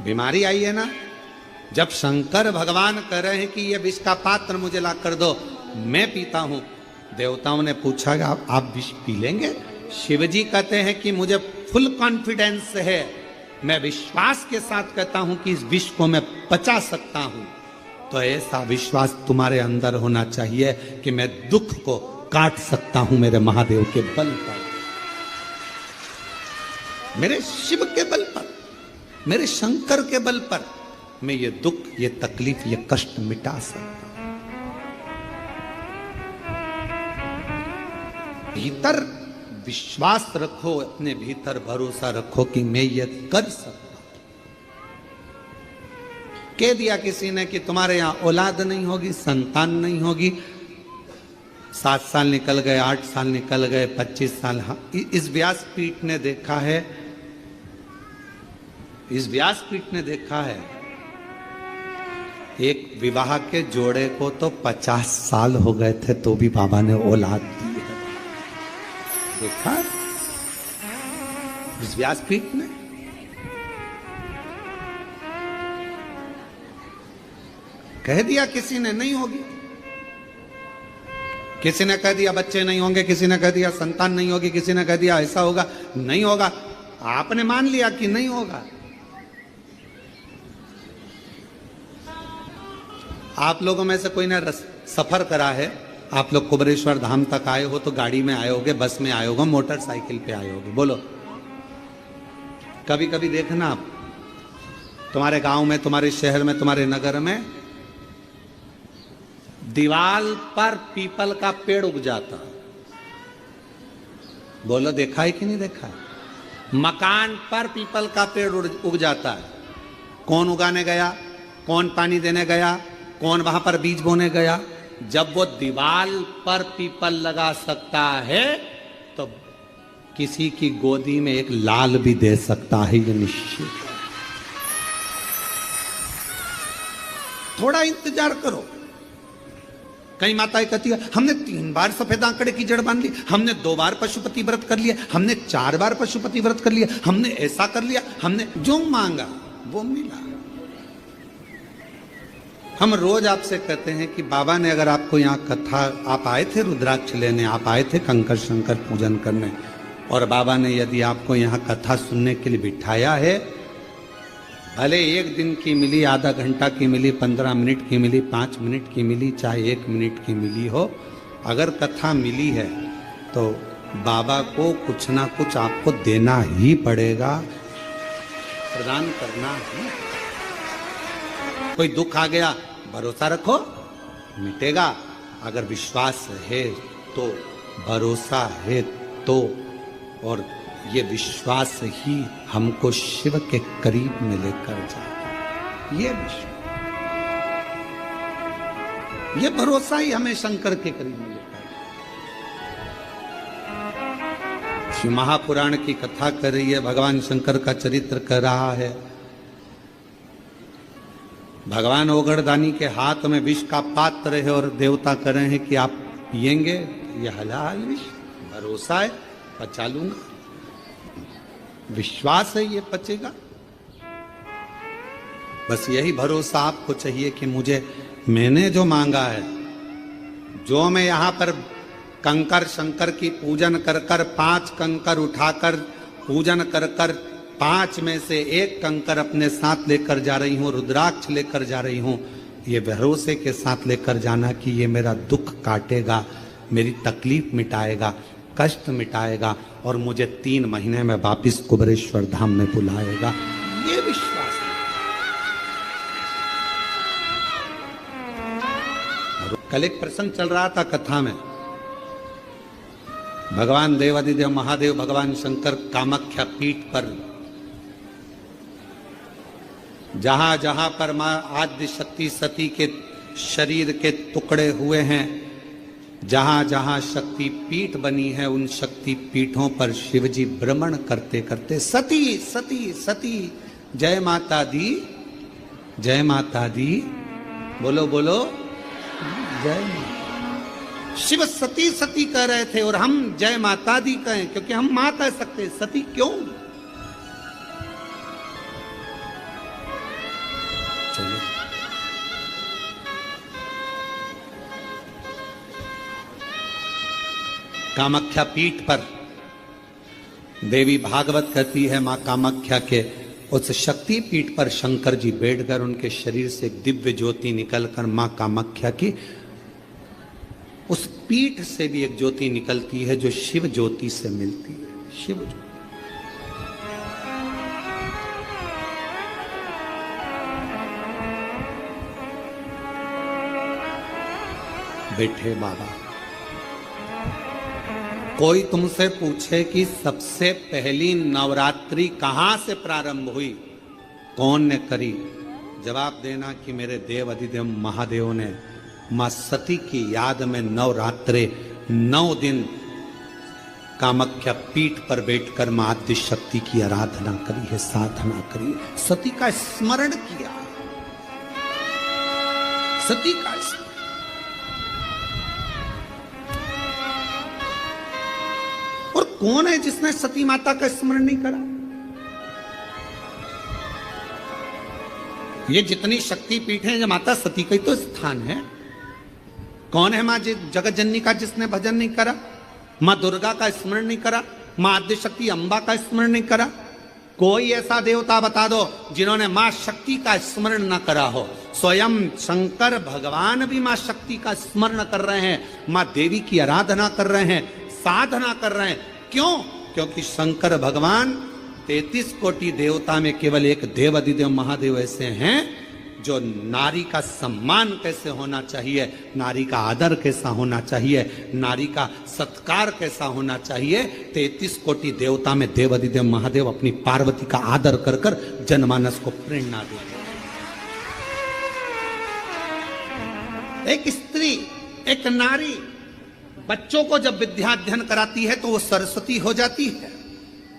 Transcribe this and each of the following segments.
बीमारी आई है ना। जब शंकर भगवान कह रहे हैं कि ये विष का पात्र मुझे ला कर दो, मैं पीता हूं। देवताओं ने पूछा कि आप विष पी लेंगे? शिव जी कहते हैं कि मुझे फुल कॉन्फिडेंस है, मैं विश्वास के साथ कहता हूं कि इस विष को मैं पचा सकता हूं। तो ऐसा विश्वास तुम्हारे अंदर होना चाहिए कि मैं दुख को काट सकता हूं मेरे महादेव के बल पर, मेरे शिव के बल पर, मेरे शंकर के बल पर मैं ये दुख, ये तकलीफ, ये कष्ट मिटा सकता हूं। भीतर विश्वास रखो, अपने भीतर भरोसा रखो कि मैं ये कर सकता हूं। कह दिया किसी ने कि तुम्हारे यहां औलाद नहीं होगी, संतान नहीं होगी, 7 साल निकल गए, 8 साल निकल गए, 25 साल। इस व्यासपीठ ने देखा है, इस व्यासपीठ ने देखा है एक विवाह के जोड़े को तो 50 साल हो गए थे तो भी बाबा ने औलाद दी है। देखा इस व्यासपीठ ने। कह दिया किसी ने नहीं होगी, किसी ने कह दिया बच्चे नहीं होंगे, किसी ने कह दिया संतान नहीं होगी, किसी ने कह दिया ऐसा होगा, नहीं होगा। आपने मान लिया कि नहीं होगा। आप लोगों में से कोई ने सफर करा है, आप लोग कुबरेश्वर धाम तक आए हो तो गाड़ी में आए होगे, बस में आए होगे, मोटरसाइकिल पे आए होगे। बोलो, कभी कभी देखना आप तुम्हारे गांव में, तुम्हारे शहर में, तुम्हारे नगर में दीवाल पर पीपल का पेड़ उग जाता। बोलो, देखा है कि नहीं देखा है? मकान पर पीपल का पेड़ उग जाता है। कौन उगाने गया, कौन पानी देने गया, कौन वहां पर बीज बोने गया? जब वो दीवाल पर पीपल लगा सकता है तो किसी की गोदी में एक लाल भी दे सकता है, ये निश्चित। थोड़ा इंतजार करो। कई माताएं कहती है हमने 3 बार सफेद आंकड़े की जड़ बांध ली, हमने 2 बार पशुपति व्रत कर लिया, हमने 4 बार पशुपति व्रत कर लिया, हमने ऐसा कर लिया, हमने जो मांगा वो मिला। हम रोज आपसे कहते हैं कि बाबा ने अगर आपको यहाँ कथा, आप आए थे रुद्राक्ष लेने, आप आए थे कंकर शंकर पूजन करने, और बाबा ने यदि आपको यहाँ कथा सुनने के लिए बिठाया है, भले 1 दिन की मिली, आधा घंटा की मिली, 15 मिनट की मिली, 5 मिनट की मिली, चाहे 1 मिनट की मिली हो, अगर कथा मिली है तो बाबा को कुछ ना कुछ आपको देना ही पड़ेगा, प्रदान करना ही। कोई दुख आ गया, भरोसा रखो, मिटेगा। अगर विश्वास है तो, भरोसा है तो, और ये विश्वास ही हमको शिव के करीब में लेकर जाता है। ये विश्वास, ये भरोसा ही हमें शंकर के करीब में लेकर जाता है। शिव महापुराण की कथा कर रही है, भगवान शंकर का चरित्र कर रहा है। भगवान ओगड़दानी के हाथ में विष का पात्र है और देवता कह रहे हैं कि आप पिएंगे, ये हलाल विष, भरोसा है, पचा लूंगा, विश्वास है ये पचेगा। बस यही भरोसा आपको चाहिए कि मुझे, मैंने जो मांगा है, जो मैं यहां पर कंकर शंकर की पूजन कर कर 5 कंकर उठाकर पूजन कर कर 5 में से 1 कंकर अपने साथ लेकर जा रही हूं, रुद्राक्ष लेकर जा रही हूं, ये भरोसे के साथ लेकर जाना कि ये मेरा दुख काटेगा, मेरी तकलीफ मिटाएगा, कष्ट मिटाएगा और मुझे 3 महीने में वापिस कुबरेश्वर धाम में बुलाएगा। ये विश्वास है। कल एक प्रसंग चल रहा था कथा में, भगवान देवादिदेव महादेव भगवान शंकर कामाख्या पीठ पर, जहां जहां पर मां आद्य शक्ति सती के शरीर के टुकड़े हुए हैं, जहां जहां शक्ति पीठ बनी है, उन शक्ति पीठों पर शिवजी भ्रमण करते करते सती सती सती, जय माता दी, जय माता दी, बोलो बोलो जय माता। शिव सती सती कह रहे थे और हम जय माता दी कहें, क्योंकि हम मां कह सकते, सती क्यों? कामाख्या पीठ पर देवी भागवत कहती है, मां कामाख्या के उस शक्ति पीठ पर शंकर जी बैठकर उनके शरीर से एक दिव्य ज्योति निकलकर मां कामाख्या की उस पीठ से भी एक ज्योति निकलती है जो शिव ज्योति से मिलती है। शिव ज्योति बैठे बाबा, कोई तुमसे पूछे कि सबसे पहली नवरात्रि कहां से प्रारंभ हुई, कौन ने करी, जवाब देना कि मेरे देव अधिदेव महादेव ने मां सती की याद में नवरात्रे 9 दिन कामाख्या पीठ पर बैठकर मां आद्य शक्ति की आराधना करी है, साधना करी है, सती का स्मरण किया, सती का स्मरण। और कौन है जिसने सती माता का स्मरण नहीं करा? ये जितनी शक्ति पीठ है, माता सती का ही तो स्थान है। कौन है मां जगत जननी का जिसने भजन नहीं करा, मां दुर्गा का स्मरण नहीं करा, मां आद्य शक्ति अंबा का स्मरण नहीं करा? कोई ऐसा देवता बता दो जिन्होंने मां शक्ति का स्मरण न करा हो। स्वयं शंकर भगवान भी मां शक्ति का स्मरण कर रहे हैं, मां देवी की आराधना कर रहे हैं, साधना कर रहे हैं। क्यों? क्योंकि शंकर भगवान 33 कोटि देवता में केवल एक देव अधिदेव महादेव ऐसे हैं जो नारी का सम्मान कैसे होना चाहिए, नारी का आदर कैसा होना चाहिए, नारी का सत्कार कैसा होना चाहिए, 33 कोटि देवता में देव अधिदेव महादेव अपनी पार्वती का आदर कर कर जनमानस को प्रेरणा देते हैं। एक स्त्री, एक नारी बच्चों को जब विद्याध्ययन कराती है तो वो सरस्वती हो जाती है।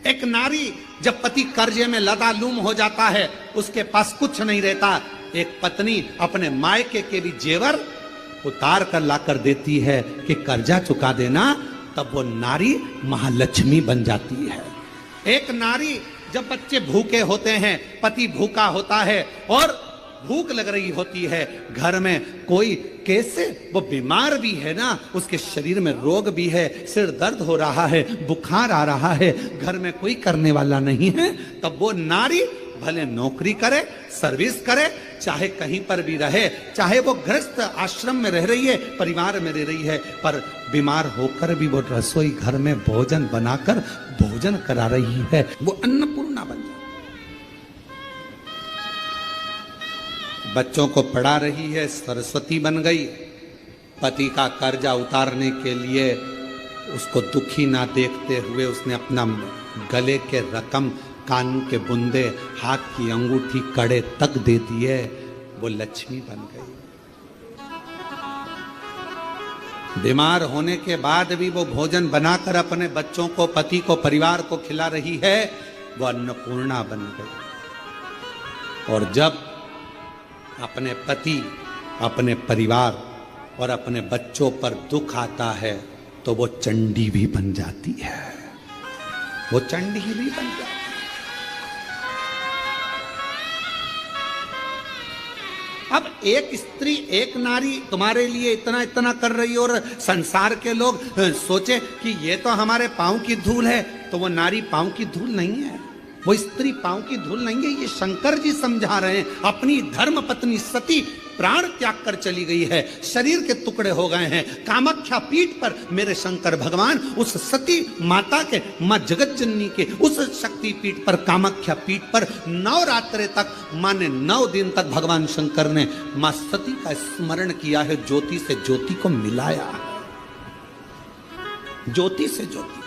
एक नारी जब पति कर्जे में लदालूम हो जाता है, उसके पास कुछ नहीं रहता, एक पत्नी अपने मायके के भी जेवर उतार कर लाकर देती है कि कर्जा चुका देना, तब वो नारी महालक्ष्मी बन जाती है। एक नारी जब बच्चे भूखे होते हैं, पति भूखा होता है और भूख लग रही होती है, घर में कोई कैसे वो बीमार भी है ना, उसके शरीर में रोग भी है, सिर दर्द हो रहा है, बुखार आ रहा है, घर में कोई करने वाला नहीं है, तब वो नारी भले नौकरी करे, सर्विस करे, चाहे कहीं पर भी रहे, चाहे वो गृहस्थ आश्रम में रह रही है, परिवार में रह रही है, पर बीमार होकर भी वो रसोई घर में भोजन बनाकर भोजन करा रही है, वो अन्नपूर्णा बन जाती। बच्चों को पढ़ा रही है, सरस्वती बन गई। पति का कर्जा उतारने के लिए उसको दुखी ना देखते हुए उसने अपना गले के रकम, कान के बुंदे, हाथ की अंगूठी, कड़े तक दे दिए, वो लक्ष्मी बन गई। बीमार होने के बाद भी वो भोजन बनाकर अपने बच्चों को, पति को, परिवार को खिला रही है, वो अन्नपूर्णा बन गई। और जब अपने पति, अपने परिवार और अपने बच्चों पर दुख आता है तो वो चंडी भी बन जाती है, वो चंडी भी बन जाती है। अब एक स्त्री, एक नारी तुम्हारे लिए इतना इतना कर रही और संसार के लोग सोचे कि ये तो हमारे पांव की धूल है, तो वो नारी पांव की धूल नहीं है, वो स्त्री पांव की धूल नहीं है। ये शंकर जी समझा रहे हैं। अपनी धर्म पत्नी सती प्राण त्याग कर चली गई है, शरीर के टुकड़े हो गए हैं। कामाख्या पीठ पर मेरे शंकर भगवान उस सती माता के, मां जगत जननी के उस शक्ति पीठ पर, कामाख्या पीठ पर नवरात्रे तक, माने 9 दिन तक भगवान शंकर ने मां सती का स्मरण किया है, ज्योति से ज्योति को मिलाया, ज्योति से ज्योति।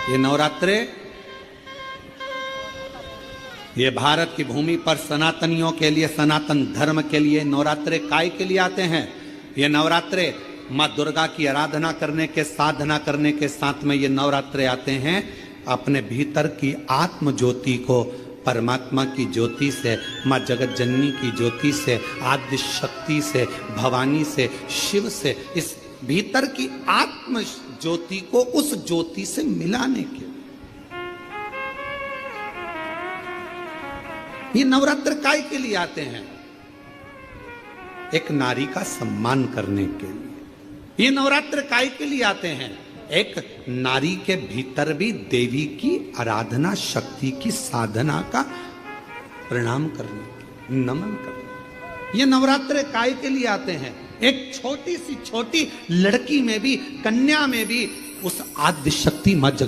ये नवरात्रे, ये भारत की भूमि पर सनातनियों के लिए, सनातन धर्म के लिए नवरात्रे काय के लिए आते हैं? ये नवरात्रे माँ दुर्गा की आराधना करने के, साधना करने के साथ में ये नवरात्रे आते हैं अपने भीतर की आत्म ज्योति को परमात्मा की ज्योति से, माँ जगत जननी की ज्योति से, आद्य शक्ति से, भवानी से, शिव से, इस भीतर की आत्म ज्योति को उस ज्योति से मिलाने के। ये नवरात्र काय के लिए आते हैं? एक नारी का सम्मान करने के लिए। ये नवरात्र काय के लिए आते हैं? एक नारी के भीतर भी देवी की आराधना, शक्ति की साधना का प्रणाम करने के, नमन करने। ये नवरात्र काय के लिए आते हैं? एक छोटी सी छोटी लड़की में भी, कन्या में भी उस आद्य शक्ति मां